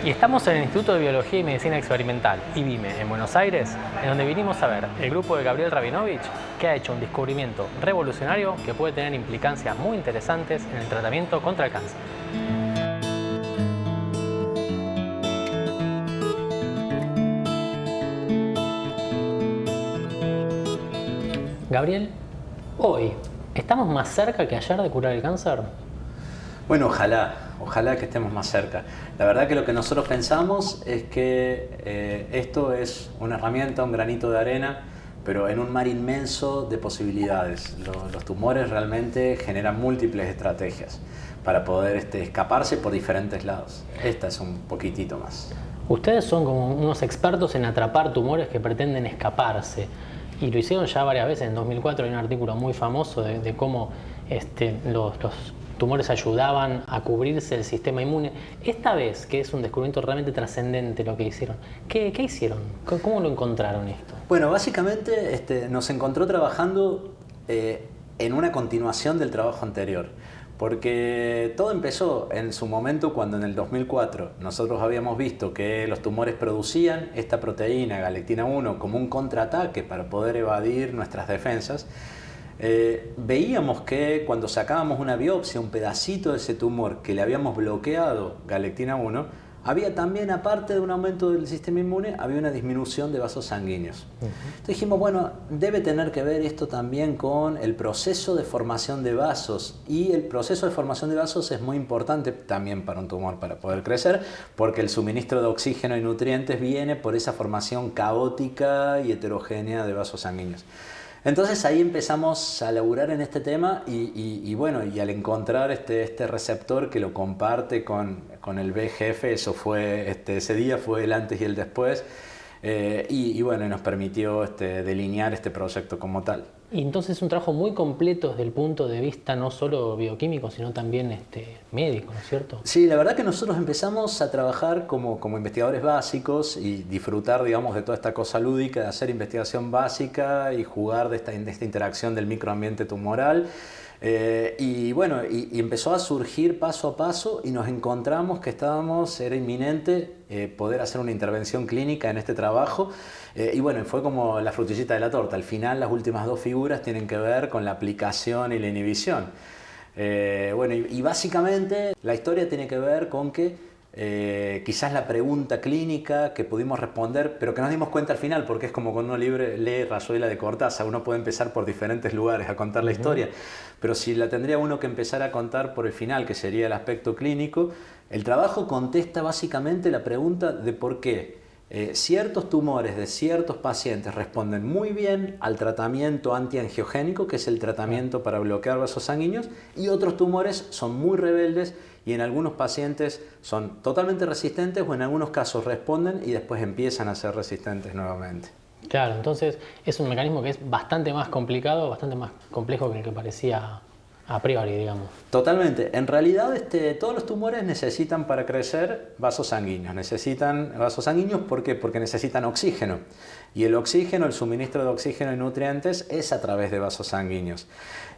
Y estamos en el Instituto de Biología y Medicina Experimental, IBIME, en Buenos Aires, en donde vinimos a ver el grupo de Gabriel Rabinovich, que ha hecho un descubrimiento revolucionario que puede tener implicancias muy interesantes en el tratamiento contra el cáncer. Gabriel, hoy, ¿estamos más cerca que ayer de curar el cáncer? Bueno, ojalá que estemos más cerca. La verdad que lo que nosotros pensamos es que esto es una herramienta, un granito de arena, pero en un mar inmenso de posibilidades. Los tumores realmente generan múltiples estrategias para poder escaparse por diferentes lados. Esta es un poquitito más. Ustedes son como unos expertos en atrapar tumores que pretenden escaparse. Y lo hicieron ya varias veces. En 2004 hay un artículo muy famoso de cómo los tumores ayudaban a cubrirse el sistema inmune. Esta vez, que es un descubrimiento realmente trascendente lo que hicieron, ¿qué hicieron? ¿Cómo lo encontraron esto? Bueno, básicamente nos encontró trabajando en una continuación del trabajo anterior. Porque todo empezó en su momento cuando en el 2004 nosotros habíamos visto que los tumores producían esta proteína, galectina 1, como un contraataque para poder evadir nuestras defensas. Veíamos que cuando sacábamos una biopsia, un pedacito de ese tumor que le habíamos bloqueado galectina 1, había también, aparte de un aumento del sistema inmune, había una disminución de vasos sanguíneos. Entonces dijimos, bueno, debe tener que ver esto también con el proceso de formación de vasos. Y el proceso de formación de vasos es muy importante también para un tumor, para poder crecer, porque el suministro de oxígeno y nutrientes viene por esa formación caótica y heterogénea de vasos sanguíneos. Entonces ahí empezamos a laburar en este tema y al encontrar este receptor que lo comparte con el VEGF, ese día fue el antes y el después, y nos permitió delinear este proyecto como tal. Y entonces es un trabajo muy completo desde el punto de vista no solo bioquímico, sino también médico, ¿no es cierto? Sí, la verdad que nosotros empezamos a trabajar como investigadores básicos y disfrutar, digamos, de toda esta cosa lúdica de hacer investigación básica y jugar de esta interacción del microambiente tumoral. Y empezó a surgir paso a paso y nos encontramos que era inminente poder hacer una intervención clínica en este trabajo. Fue como la frutillita de la torta. Al final las últimas dos figuras tienen que ver con la aplicación y la inhibición. Básicamente la historia tiene que ver con que quizás la pregunta clínica que pudimos responder, pero que nos dimos cuenta al final, porque es como cuando uno lee Rayuela de Cortázar, uno puede empezar por diferentes lugares a contar la historia, pero si la tendría uno que empezar a contar por el final, que sería el aspecto clínico, el trabajo contesta básicamente la pregunta de por qué ciertos tumores de ciertos pacientes responden muy bien al tratamiento antiangiogénico, que es el tratamiento para bloquear vasos sanguíneos, y otros tumores son muy rebeldes y en algunos pacientes son totalmente resistentes o en algunos casos responden y después empiezan a ser resistentes nuevamente. Claro, entonces es un mecanismo que es bastante más complicado, bastante más complejo que el que parecía a priori, digamos. Totalmente. En realidad todos los tumores necesitan para crecer vasos sanguíneos. Necesitan vasos sanguíneos, ¿por qué? Porque necesitan oxígeno. Y el oxígeno, el suministro de oxígeno y nutrientes es a través de vasos sanguíneos.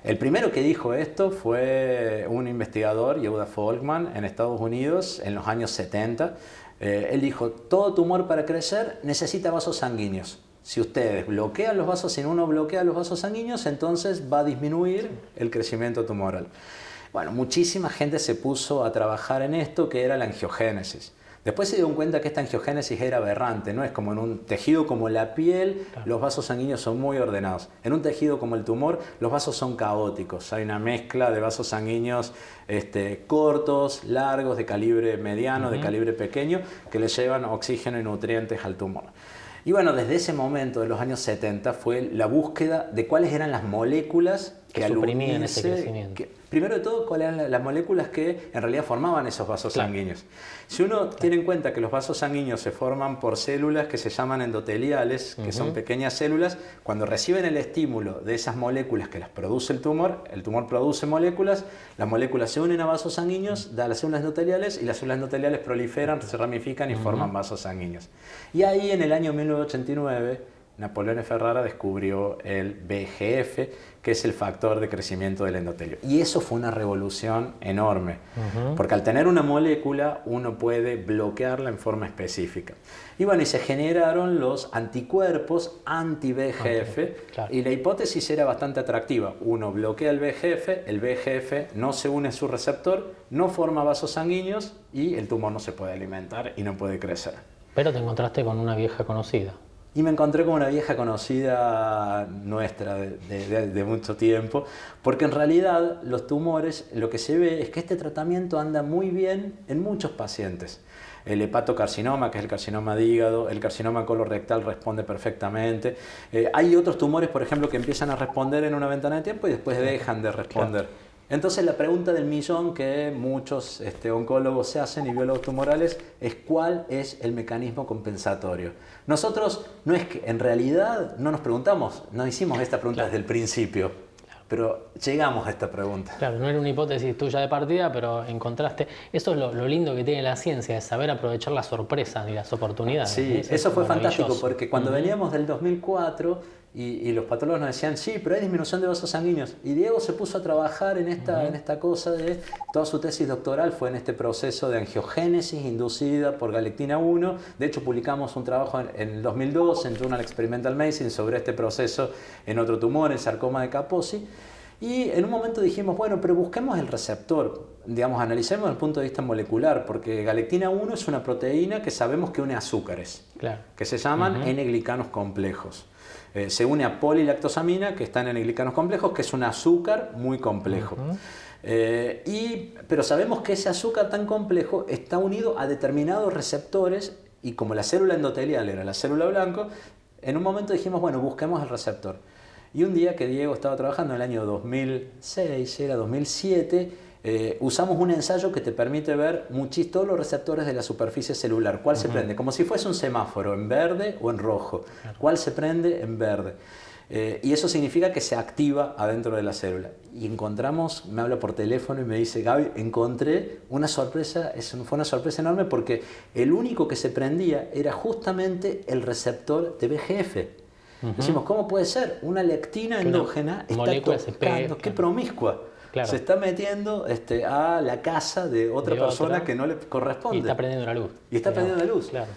El primero que dijo esto fue un investigador, Yehuda Folkman, en Estados Unidos en los años 70. Él dijo, todo tumor para crecer necesita vasos sanguíneos. Si ustedes bloquean los vasos, si uno bloquea los vasos sanguíneos, entonces va a disminuir el crecimiento tumoral. Bueno, muchísima gente se puso a trabajar en esto, que era la angiogénesis. Después se dieron cuenta que esta angiogénesis era aberrante, no es como en un tejido como la piel, los vasos sanguíneos son muy ordenados. En un tejido como el tumor, los vasos son caóticos. Hay una mezcla de vasos sanguíneos cortos, largos, de calibre mediano, de calibre pequeño, que le llevan oxígeno y nutrientes al tumor. Y desde ese momento de los años 70 fue la búsqueda de cuáles eran las moléculas que suprimían ese crecimiento. Primero de todo, cuáles eran las moléculas que en realidad formaban esos vasos sanguíneos. Si uno tiene en cuenta que los vasos sanguíneos se forman por células que se llaman endoteliales, que son pequeñas células, cuando reciben el estímulo de esas moléculas que las produce el tumor produce moléculas, las moléculas se unen a vasos sanguíneos, da las células endoteliales y las células endoteliales proliferan, se ramifican y forman vasos sanguíneos. Y ahí en el año 1989 Napoleone Ferrara descubrió el VEGF, que es el factor de crecimiento del endotelio. Y eso fue una revolución enorme, porque al tener una molécula uno puede bloquearla en forma específica. Y bueno, y se generaron los anticuerpos anti-VEGF, claro. y la hipótesis era bastante atractiva. Uno bloquea el VEGF no se une a su receptor, no forma vasos sanguíneos y el tumor no se puede alimentar y no puede crecer. Pero te encontraste con una vieja conocida. Y me encontré con una vieja conocida nuestra de mucho tiempo, porque en realidad los tumores, lo que se ve es que este tratamiento anda muy bien en muchos pacientes. El hepatocarcinoma, que es el carcinoma de hígado, el carcinoma colorectal responde perfectamente. Hay otros tumores, por ejemplo, que empiezan a responder en una ventana de tiempo y después dejan de responder. Claro. Entonces la pregunta del millón que muchos oncólogos se hacen y biólogos tumorales es ¿cuál es el mecanismo compensatorio? Nosotros no es que en realidad no nos preguntamos, no hicimos esta pregunta desde el principio, pero llegamos a esta pregunta. Claro, no era una hipótesis tuya de partida, pero encontraste. Eso es lo lindo que tiene la ciencia, es saber aprovechar las sorpresas y las oportunidades. Sí, eso fue fantástico porque cuando veníamos del 2004 y los patólogos nos decían, sí, pero hay disminución de vasos sanguíneos. Y Diego se puso a trabajar en esta cosa de, toda su tesis doctoral fue en este proceso de angiogénesis inducida por galectina 1. De hecho, publicamos un trabajo en el 2002 en Journal Experimental Medicine sobre este proceso en otro tumor, el sarcoma de Kaposi. Y en un momento dijimos, bueno, pero busquemos el receptor, digamos, analicemos desde el punto de vista molecular, porque galectina 1 es una proteína que sabemos que une azúcares, que se llaman N-glicanos complejos. Se une a polilactosamina, que está en N-glicanos complejos, que es un azúcar muy complejo. Pero sabemos que ese azúcar tan complejo está unido a determinados receptores, y como la célula endotelial era la célula blanco, en un momento dijimos, bueno, busquemos el receptor. Y un día que Diego estaba trabajando en el año 2006, era 2007, usamos un ensayo que te permite ver todos los receptores de la superficie celular. ¿Cuál se prende? Como si fuese un semáforo, en verde o en rojo. ¿Cuál se prende? En verde. Y eso significa que se activa adentro de la célula. Y encontramos, me habla por teléfono y me dice, Gaby, encontré una sorpresa, fue una sorpresa enorme porque el único que se prendía era justamente el receptor de VEGF. Decimos, ¿cómo puede ser? Una lectina endógena está tocando, qué promiscua. Claro. Se está metiendo a la casa de otra persona que no le corresponde. Y está prendiendo la luz. Y está prendiendo la luz. Claro.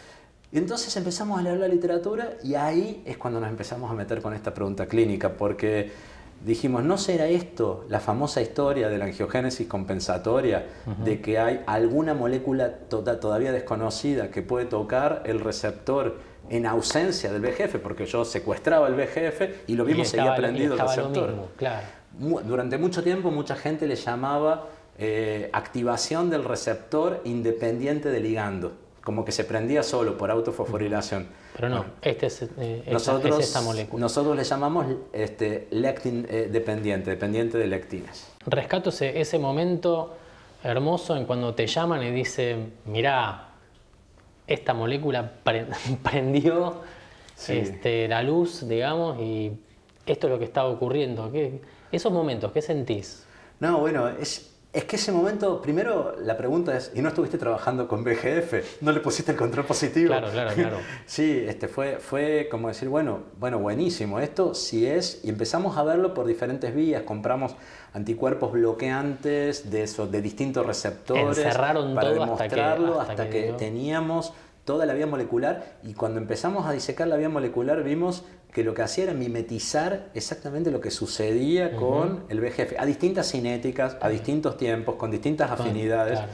Y entonces empezamos a leer la literatura y ahí es cuando nos empezamos a meter con esta pregunta clínica, porque dijimos, ¿no será esto la famosa historia de la angiogénesis compensatoria, de que hay alguna molécula todavía desconocida que puede tocar el receptor en ausencia del VEGF, porque yo secuestraba el VEGF y lo mismo seguía prendido el receptor? Mismo, claro. Durante mucho tiempo mucha gente le llamaba activación del receptor independiente del ligando, como que se prendía solo por autofosforilación. Pero no, bueno, es esta molécula. Nosotros le llamamos lectin dependiente de lectinas. Rescato ese momento hermoso en cuando te llaman y dicen, mirá, esta molécula prendió la luz, digamos, y esto es lo que estaba ocurriendo. Esos momentos, ¿qué sentís? No, bueno, es que ese momento, primero la pregunta es, ¿y no estuviste trabajando con VEGF? ¿No le pusiste el control positivo? Claro. Sí, fue como decir, bueno, buenísimo, esto sí es, y empezamos a verlo por diferentes vías, compramos anticuerpos bloqueantes de distintos receptores. Encerraron para todo demostrarlo hasta que teníamos toda la vía molecular, y cuando empezamos a disecar la vía molecular vimos que lo que hacía era mimetizar exactamente lo que sucedía con el VEGF, a distintas cinéticas, a distintos tiempos, con distintas afinidades. Claro.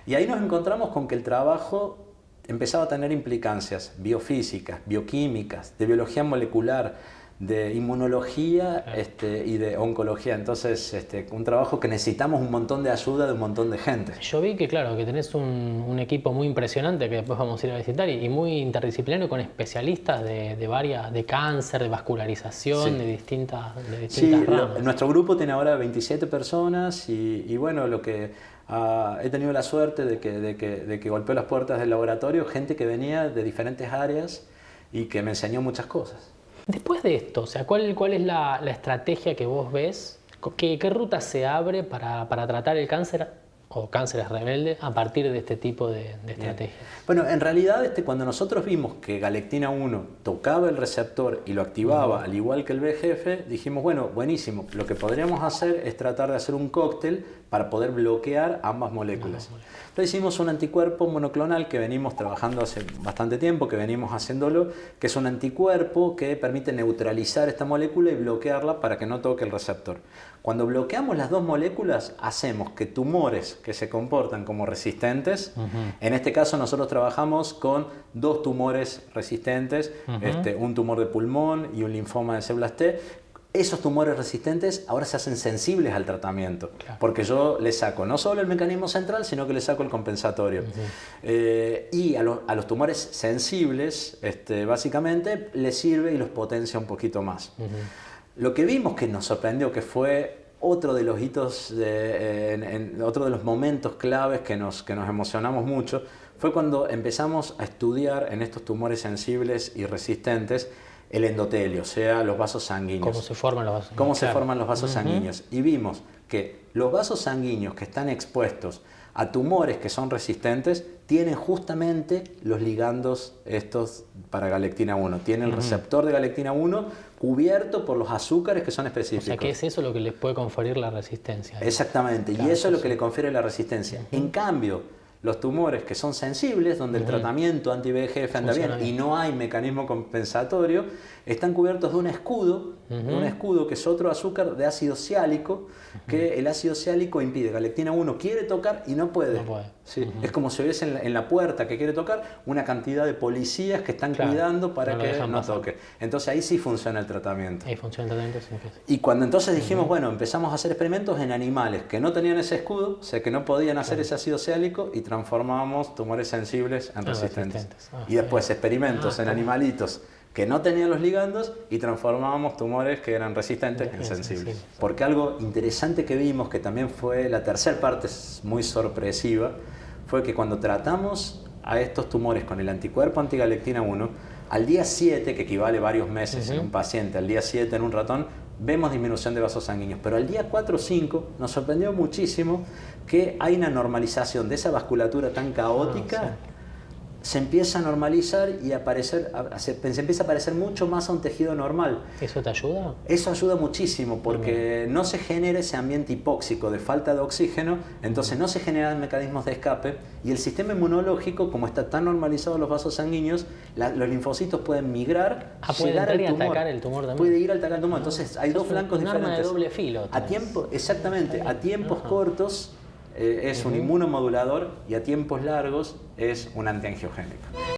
Y ahí nos encontramos con que el trabajo empezaba a tener implicancias biofísicas, bioquímicas, de biología molecular, de inmunología y de oncología. Entonces, un trabajo que necesitamos un montón de ayuda de un montón de gente. Yo vi que, claro, que tenés un equipo muy impresionante que después vamos a ir a visitar y muy interdisciplinario con especialistas de cáncer, de vascularización, de distintas ramas. Nuestro grupo tiene ahora 27 personas y bueno, lo que he tenido la suerte de que golpeó las puertas del laboratorio, gente que venía de diferentes áreas y que me enseñó muchas cosas. Después de esto, o sea, ¿cuál es la estrategia que vos ves? ¿Qué ruta se abre para tratar el cáncer o cánceres rebeldes a partir de este tipo de estrategias. Bueno, en realidad cuando nosotros vimos que galectina 1 tocaba el receptor y lo activaba al igual que el VEGF, dijimos, bueno, buenísimo, lo que podríamos hacer es tratar de hacer un cóctel para poder bloquear ambas moléculas. Entonces hicimos un anticuerpo monoclonal que venimos trabajando hace bastante tiempo, que venimos haciéndolo, que es un anticuerpo que permite neutralizar esta molécula y bloquearla para que no toque el receptor. Cuando bloqueamos las dos moléculas, hacemos que tumores que se comportan como resistentes, en este caso nosotros trabajamos con dos tumores resistentes, un tumor de pulmón y un linfoma de células T. Esos tumores resistentes ahora se hacen sensibles al tratamiento, porque yo le saco no solo el mecanismo central, sino que le saco el compensatorio. Y a los tumores sensibles, básicamente, les sirve y los potencia un poquito más. Lo que vimos que nos sorprendió, que fue otro de los hitos, otro de los momentos claves que nos emocionamos mucho, fue cuando empezamos a estudiar en estos tumores sensibles y resistentes el endotelio, o sea, los vasos sanguíneos. ¿Cómo se forman los vasos sanguíneos? ¿Cómo se forman los vasos sanguíneos? Y vimos que los vasos sanguíneos que están expuestos a tumores que son resistentes tienen justamente los ligandos estos para galectina 1. Tienen el receptor de galectina 1 cubierto por los azúcares que son específicos. O sea, que es eso lo que les puede conferir la resistencia. Exactamente, y eso es lo que le confiere la resistencia. En cambio, los tumores que son sensibles, donde el tratamiento anti-VEGF anda bien y no hay mecanismo compensatorio, están cubiertos de un escudo que es otro azúcar de ácido ciálico, que el ácido ciálico impide. Galectina 1 quiere tocar y no puede. No puede. Sí, es como si hubiese en la puerta que quiere tocar una cantidad de policías que están cuidando para que no toque. Entonces ahí sí funciona el tratamiento. Ahí funciona el tratamiento, sí empieza. Y cuando entonces dijimos, bueno, empezamos a hacer experimentos en animales que no tenían ese escudo, o sea, que no podían hacer ese ácido ciálico, y transformábamos tumores sensibles en resistentes. Y después experimentos en animalitos que no tenían los ligandos y transformábamos tumores que eran resistentes en sensibles. Porque algo interesante que vimos, que también fue la tercera parte muy sorpresiva, fue que cuando tratamos a estos tumores con el anticuerpo antigalectina 1, al día 7, que equivale a varios meses en un paciente, al día 7 en un ratón, vemos disminución de vasos sanguíneos. Pero al día 4 o 5 nos sorprendió muchísimo que hay una normalización de esa vasculatura tan caótica. Se empieza a normalizar y se empieza a parecer mucho más a un tejido normal. ¿Eso te ayuda? Eso ayuda muchísimo porque no se genera ese ambiente hipóxico de falta de oxígeno, entonces no se generan mecanismos de escape y el sistema inmunológico, como está tan normalizado los vasos sanguíneos, los linfocitos pueden migrar, llegar al tumor. Atacar el tumor también. Puede ir a atacar el tumor, entonces hay dos flancos diferentes. Un arma de doble filo. Exactamente, a tiempos cortos es un inmunomodulador y a tiempos largos es un antiangiogénico.